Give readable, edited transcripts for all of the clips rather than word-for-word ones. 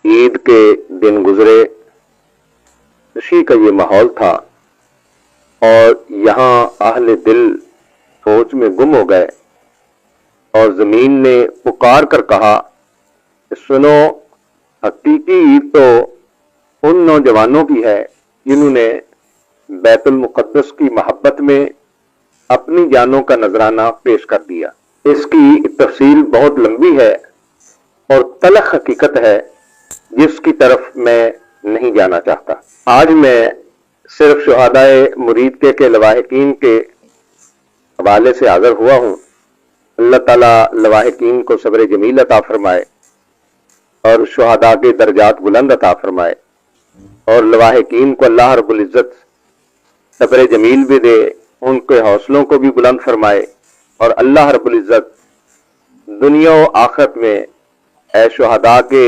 عید کے دن گزرے، خوشی کا یہ ماحول تھا اور یہاں اہل دل سوچ میں گم ہو گئے اور زمین نے پکار کر کہا کہ سنو، حقیقی عید تو ان نوجوانوں کی ہے جنہوں نے بیت المقدس کی محبت میں اپنی جانوں کا نذرانہ پیش کر دیا۔ اس کی تفصیل بہت لمبی ہے اور تلخ حقیقت ہے جس کی طرف میں نہیں جانا چاہتا۔ آج میں صرف شہدائے مرید کے لواحقین کے حوالے سے حاضر ہوا ہوں۔ اللہ تعالیٰ لواحقین کو صبر جمیل عطا فرمائے اور شہداء کے درجات بلند عطا فرمائے، اور لواحقین کو اللہ رب العزت صبر جمیل بھی دے، ان کے حوصلوں کو بھی بلند فرمائے، اور اللہ رب العزت دنیا و آخرت میں اے شہداء کے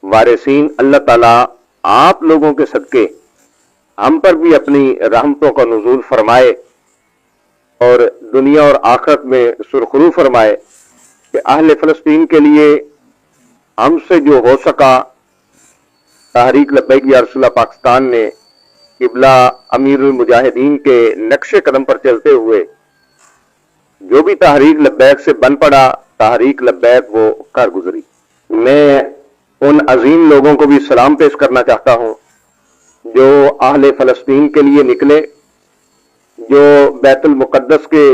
وارثین، اللہ تعالیٰ آپ لوگوں کے صدقے ہم پر بھی اپنی رحمتوں کا نزول فرمائے اور دنیا اور آخرت میں سرخرو فرمائے کہ اہل فلسطین کے لیے ہم سے جو ہو سکا، تحریک لبیک یا رسول اللہ پاکستان نے قبلہ امیر المجاہدین کے نقش قدم پر چلتے ہوئے جو بھی تحریک لبیک سے بن پڑا، تحریک لبیک وہ کر گزری۔ میں ان عظیم لوگوں کو بھی سلام پیش کرنا چاہتا ہوں جو اہل فلسطین کے لیے نکلے، جو بیت المقدس کے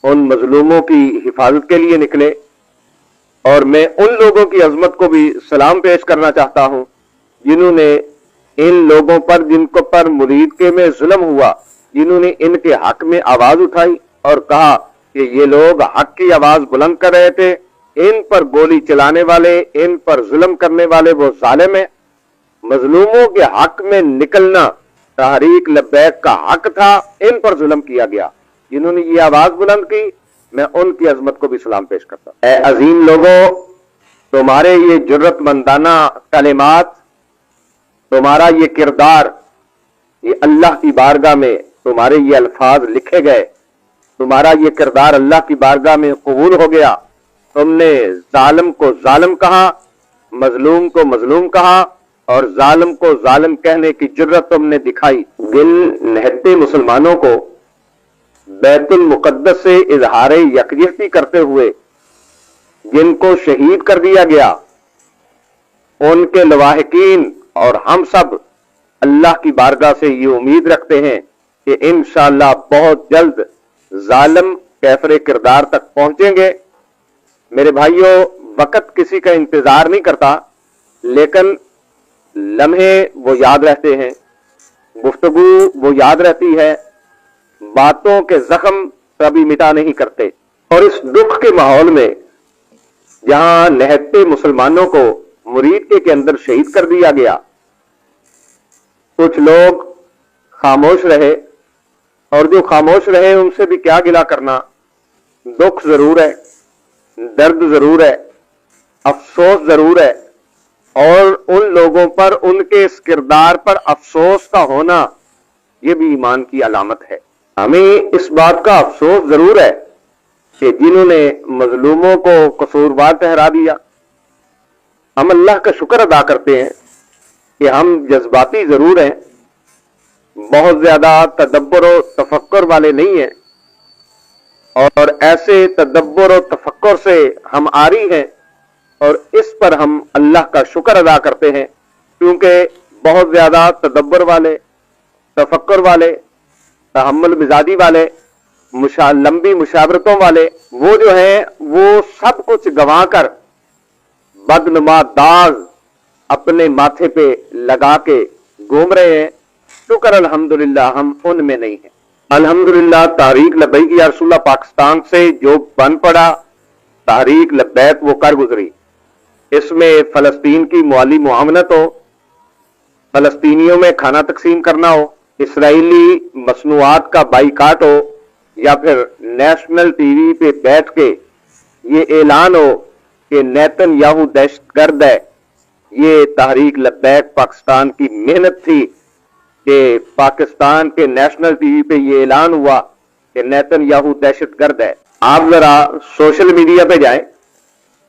ان مظلوموں کی حفاظت کے لیے نکلے، اور میں ان لوگوں کی عظمت کو بھی سلام پیش کرنا چاہتا ہوں جنہوں نے ان لوگوں پر، جن کو پر مرید کے میں ظلم ہوا، جنہوں نے ان کے حق میں آواز اٹھائی اور کہا کہ یہ لوگ حق کی آواز بلند کر رہے تھے، ان پر گولی چلانے والے، ان پر ظلم کرنے والے وہ ظالم ہیں۔ مظلوموں کے حق میں نکلنا تحریک لبیک کا حق تھا، ان پر ظلم کیا گیا۔ جنہوں نے یہ آواز بلند کی، میں ان کی عظمت کو بھی سلام پیش کرتا ہوں۔ اے عظیم لوگوں، تمہارے یہ جرت مندانہ کلمات، تمہارا یہ کردار، یہ اللہ کی بارگاہ میں تمہارے یہ الفاظ لکھے گئے، تمہارا یہ کردار اللہ کی بارگاہ میں قبول ہو گیا۔ تم نے ظالم کو ظالم کہا، مظلوم کو مظلوم کہا، اور ظالم کو ظالم کہنے کی جرت تم نے دکھائی۔ دل نہتے مسلمانوں کو بیت المقدس سے اظہار یکجہتی کرتے ہوئے جن کو شہید کر دیا گیا، ان کے لواحقین اور ہم سب اللہ کی بارگاہ سے یہ امید رکھتے ہیں کہ انشاءاللہ بہت جلد ظالم کیفر کردار تک پہنچیں گے۔ میرے بھائیوں، وقت کسی کا انتظار نہیں کرتا، لیکن لمحے وہ یاد رہتے ہیں، گفتگو وہ یاد رہتی ہے، باتوں کے زخم کبھی مٹا نہیں کرتے۔ اور اس دکھ کے ماحول میں جہاں نہتے مسلمانوں کو مرید کے اندر شہید کر دیا گیا، کچھ لوگ خاموش رہے، اور جو خاموش رہے ان سے بھی کیا گلہ کرنا۔ دکھ ضرور ہے، درد ضرور ہے، افسوس ضرور ہے، اور ان لوگوں پر، ان کے اس کردار پر افسوس کا ہونا یہ بھی ایمان کی علامت ہے۔ ہمیں اس بات کا افسوس ضرور ہے کہ جنہوں نے مظلوموں کو قصوروار ٹھہرا دیا، ہم اللہ کا شکر ادا کرتے ہیں کہ ہم جذباتی ضرور ہیں، بہت زیادہ تدبر و تفکر والے نہیں ہیں، اور ایسے تدبر و تفکر سے ہم عاری ہیں، اور اس پر ہم اللہ کا شکر ادا کرتے ہیں، کیونکہ بہت زیادہ تدبر والے، تفکر والے، تحمل مزاجی والے، لمبی مشاورتوں والے، وہ جو ہیں وہ سب کچھ گنوا کر بدنما داغ اپنے ماتھے پہ لگا کے گھوم رہے ہیں۔ شکر الحمدللہ ہم ان میں نہیں ہیں۔ الحمدللہ تحریک لبیک یا رسول اللہ پاکستان سے جو بن پڑا، تحریک لبیک وہ کر گزری۔ اس میں فلسطین کی موالی معاونت ہو، فلسطینیوں میں کھانا تقسیم کرنا ہو، اسرائیلی مصنوعات کا بائیکاٹ ہو، یا پھر نیشنل ٹی وی پہ بیٹھ کے یہ اعلان ہو کہ نیتن یاہو دہشت گرد ہے۔ یہ تحریک لبیک پاکستان کی محنت تھی کہ پاکستان کے نیشنل ٹی وی پہ یہ اعلان ہوا کہ نیتن یاہو دہشت گرد ہے۔ آپ ذرا سوشل میڈیا پہ جائیں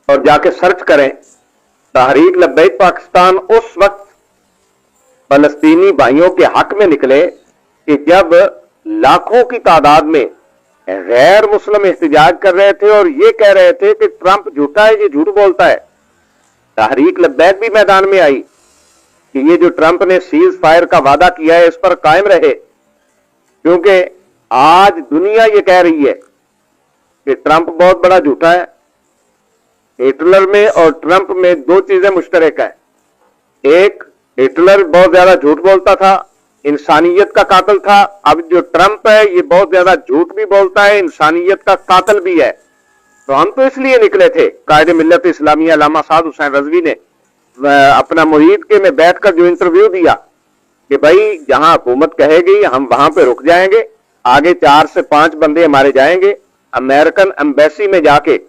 اور جا کے سرچ کریں तहरीक लब्बैक पाकिस्तान उस वक्त फलस्तीनी भाइयों के हक में निकले कि जब लाखों की तादाद में गैर मुस्लिम एहतजाज कर रहे थे और ये कह रहे थे कि ट्रंप झूठा है, ये झूठ बोलता है। तहरीक लब्बैक भी मैदान में आई कि ये जो ट्रंप ने सीज फायर का वादा किया है इस पर कायम रहे, क्योंकि आज दुनिया ये कह रही है कि ट्रंप बहुत बड़ा झूठा है। हिटलर में और ट्रंप में दो चीजें मुश्तरक है। एक, हिटलर बहुत ज्यादा झूठ बोलता था, इंसानियत का कातिल था। अब जो ट्रंप है ये बहुत ज्यादा झूठ भी बोलता है, इंसानियत का कातिल भी है। तो हम तो इसलिए निकले थे, कायदे मिल्लत इस्लामिया अल्लामा साद हुसैन रजवी ने अपना मुरीद के में बैठकर जो इंटरव्यू दिया कि भाई जहां हुकूमत कहेगी हम वहां पे रुक जाएंगे, आगे 4 से 5 बंदे हमारे जाएंगे, अमेरिकन एम्बेसी में जाके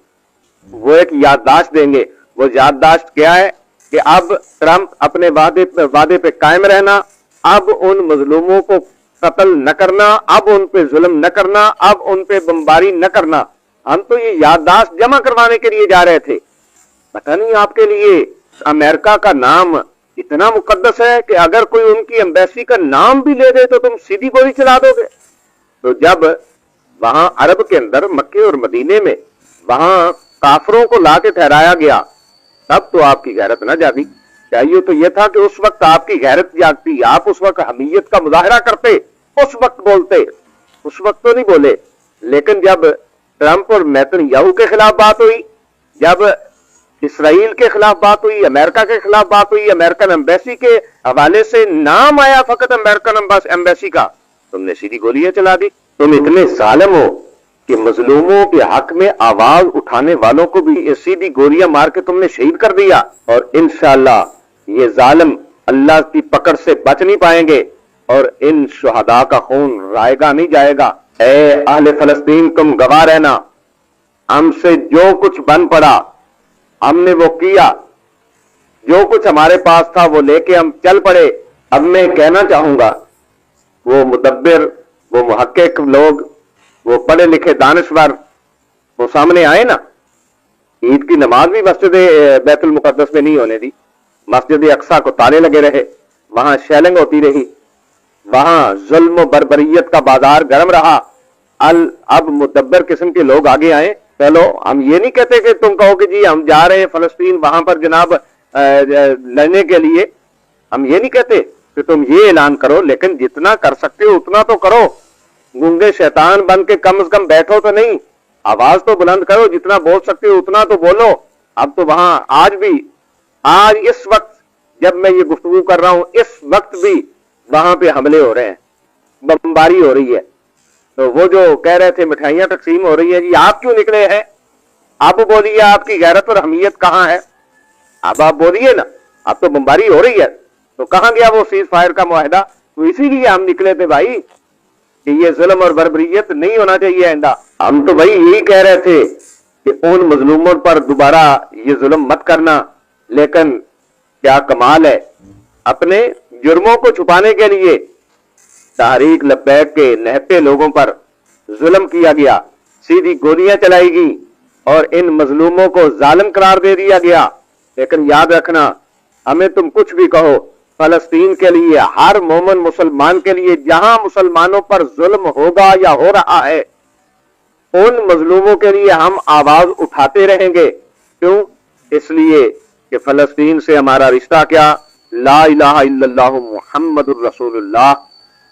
वो एक याददाश्त देंगे। वो याददाश्त क्या है कि अब ट्रंप अपने वादे पे कायम रहना, अब उन मजलूमों को कत्ल न करना, अब उन पे जुल्म न करना, अब उन पे बमबारी न करना। हम तो ये याददाश्त जमा करवाने के लिए जा रहे थे। पता नहीं आपके लिए अमेरिका का नाम इतना मुकद्दस है कि अगर कोई उनकी एम्बेसी का नाम भी ले दे तो तुम सीधी गोली चला दोगे। तो जब वहां अरब के अंदर मक्के और मदीने में वहां काफरों को लाके ठहराया गया, तब तो आपकी गैरत न जागी। चाहिए तो यह था कि उस वक्त आपकी गैरत जागती, आप उस वक्त हमीयत का मुजाहरा करते, उस वक्त बोलते। उस वक्त तो नहीं बोले, लेकिन जब ट्रंप और नेतन्याहू के खिलाफ बात हुई, जब इसराइल के खिलाफ बात हुई, अमेरिका के खिलाफ बात हुई, अमेरिकन एम्बेसी के हवाले से नाम आया फकत अमेरिकन एम्बेसी का, तुमने सीधी गोलियां चला दी। तुम इतने जालिम हो कि मजलूमों के हक में आवाज उठाने वालों को भी सीधी गोलियां मार के तुमने शहीद कर दिया। और इंशाअल्लाह ये जालिम अल्लाह की पकड़ से बच नहीं पाएंगे और इन शुहदा का खून रायगा नहीं जाएगा। ऐ अहले फलस्तीन, तुम गवाह रहना, हमसे जो कुछ बन पड़ा हमने वो किया, जो कुछ हमारे पास था वो लेके हम चल पड़े। अब मैं कहना चाहूंगा वो मुदब्बिर, वो मुहक्किक लोग, वो पढ़े लिखे दानिशवर वो सामने आए ना। ईद की नमाज भी मस्जिद बैतुल मुकद्दस में नहीं होने दी, मस्जिद अक्सा को ताले लगे रहे, वहां शैलिंग होती रही, वहां जुल्म बर्बरियत का बाजार गर्म रहा। अब मुदब्बिर किस्म के लोग आगे आए। चलो, हम ये नहीं कहते कि तुम कहो कि जी हम जा रहे हैं फलस्तीन वहां पर जनाब लड़ने के लिए, हम ये नहीं कहते कि तुम ये ऐलान करो, लेकिन जितना कर सकते हो उतना तो करो। गूंगे शैतान बन के कम से कम बैठो तो नहीं, आवाज तो बुलंद करो, जितना बोल सकते हो उतना तो बोलो। अब तो वहां आज इस वक्त जब मैं ये गुफ्तगू कर रहा हूं, इस वक्त भी वहां पे हमले हो रहे हैं, बमबारी हो रही है। तो वो जो कह रहे थे मिठाइयां तकसीम हो रही है, जी आप क्यों निकले हैं? आप बोलिए, आपकी गैरत और हमीयत कहां है? अब आप बोलिए ना। अब तो बमबारी हो रही है, तो कहां गया वो सीज फायर का मुआहदा? तो इसीलिए हम निकले थे भाई कि ये जुल्म और बर्बरियत नहीं होना चाहिए आइंदा। हम तो भाई यही कह रहे थे कि उन मजलूमों पर दोबारा ये जुल्म मत करना। लेकिन क्या कमाल है, अपने जुर्मों को छुपाने के लिए तहरीक लब्बैक के नहते लोगों पर जुल्म किया गया, सीधी गोलियां चलाई गई और इन मजलूमों को जालिम करार दे दिया गया। लेकिन याद रखना, हमें तुम कुछ भी कहो, फलस्तीन के लिए, हर मोमिन मुसलमान के लिए, जहां मुसलमानों पर जुल्म होगा या हो रहा है, उन मजलूमों के लिए हम आवाज उठाते रहेंगे। क्यों? इसलिए कि फलस्तीन से हमारा रिश्ता क्या, ला इलाहा इल्लल्लाह मुहम्मदुर रसूलुल्लाह।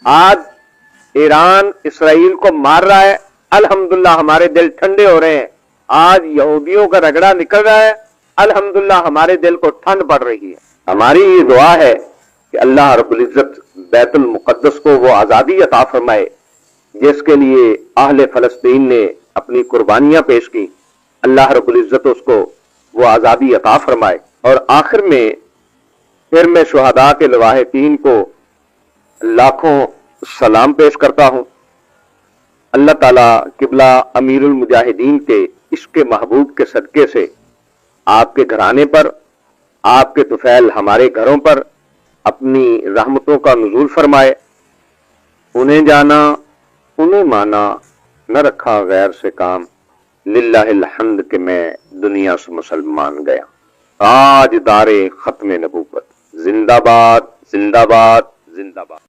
आज ईरान इसराइल को मार रहा है, अल्हम्दुलिल्लाह हमारे दिल ठंडे हो रहे हैं। आज यहूदियों का रगड़ा निकल रहा है, अल्हम्दुलिल्लाह हमारे दिल को ठंड पड़ रही है। हमारी ये दुआ है कि अल्लाह रब्बुल इज्जत बैतुल मुकद्दस को वो आजादी अता फरमाए जिसके लिए अहले फलस्तीन ने अपनी कुर्बानियां पेश की। अल्लाह रब्बुल इज्जत उसको वो आजादी अता फरमाए। और आखिर में फिर मैं शुहदा के लवाहिकीन को लाखों सलाम पेश करता हूं। अल्लाह ताला किबला अमीरुल मुजाहिदीन के इश्क महबूब के सदके से आपके घराने पर, आपके तुफैल हमारे घरों पर अपनी रहमतों का नुज़ूल फरमाए। उन्हें जाना, उन्हें माना, न रखा गैर से काम, लिल्लाहिल हम्द कि मैं दुनिया से मुसलमान गया। تاج دار ختم نبوت، زندہ باد زندہ باد زندہ باد۔